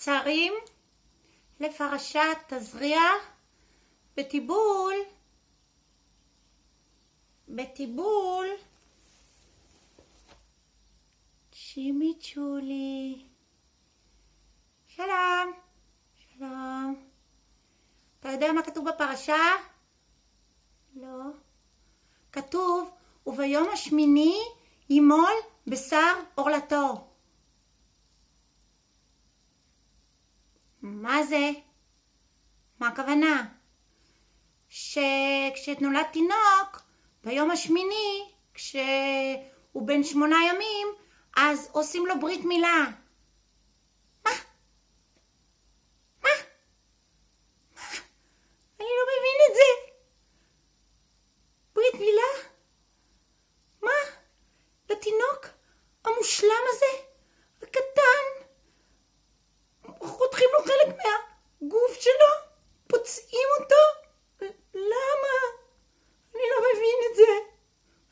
קצרים לפרשת תזריע בטיבול שימיצ'ולי. שלום. שלום. אתה יודע מה כתוב בפרשה? לא. כתוב, וביום השמיני ימול בשר עורלתו. מה זה? מה הכוונה? שכשנולד תינוק, ביום השמיני, כשהוא בן 8 ימים, אז עושים לו ברית מילה. מה? אני לא מבין את זה. ברית מילה? מה? לתינוק המושלם הזה? הקטן? חותכים לו חלק מהגוף שלו? פוצעים אותו? למה? אני לא מבין את זה.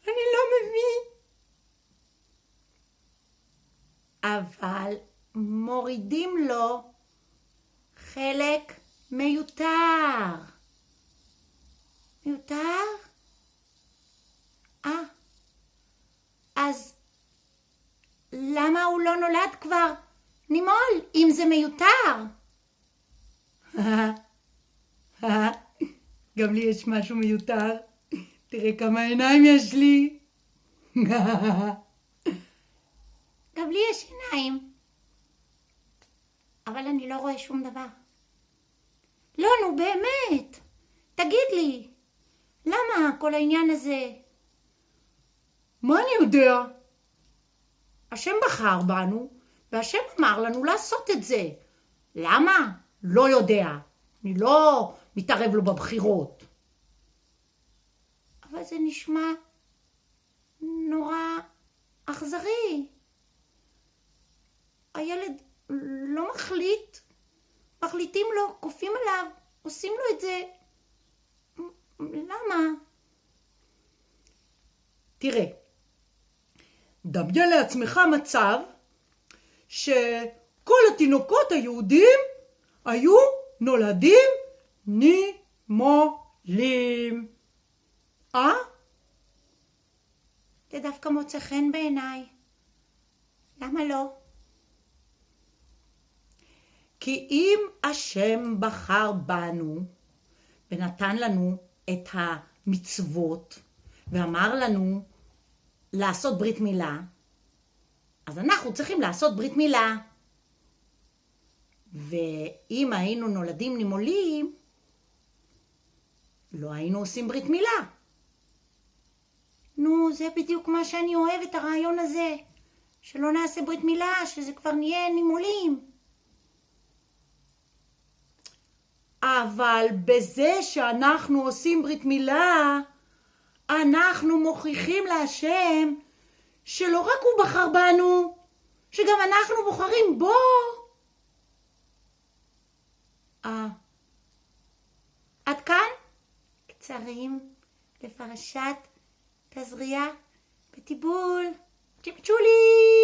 אני לא מבין. אבל מורידים לו חלק מיותר. מיותר? אז למה הוא לא נולד כבר נימול אם זה מיותר? גם לי יש משהו מיותר. תראה כמה עיניים יש לי. גם לי יש עיניים. אבל אני לא רואה שום דבר. לא, נו באמת. תגיד לי, למה כל העניין הזה? מה אני יודע? השם בחר בנו, והשם אמר לנו לעשות את זה. למה? לא יודע. אני לא מתערב לו בבחירות. אבל זה נשמע נורא אכזרי. הילד לא מחליט. מחליטים לו, כופים עליו, עושים לו את זה. למה? תראה, דמיין לעצמך מצב שכל התינוקות היהודים היו נולדים נימולים. זה דווקא מוצא חן בעיניי. למה לא? כי אם השם בחר בנו ונתן לנו את המצוות ואמר לנו לעשות ברית מילה, אז אנחנו צריכים לעשות ברית מילה. ואם היינו נולדים נימולים, לא היינו עושים ברית מילה. נו, זה בדיוק מה שאני אוהבת, הרעיון הזה. שלא נעשה ברית מילה, שזה כבר נהיה נימולים. אבל בזה שאנחנו עושים ברית מילה, אנחנו מוכיחים להשם שלא רק הוא בחר בנו, שגם אנחנו בוחרים בו. עד כאן קצרים לפרשת תזריע בטיבול. צ'יפצ'ולי.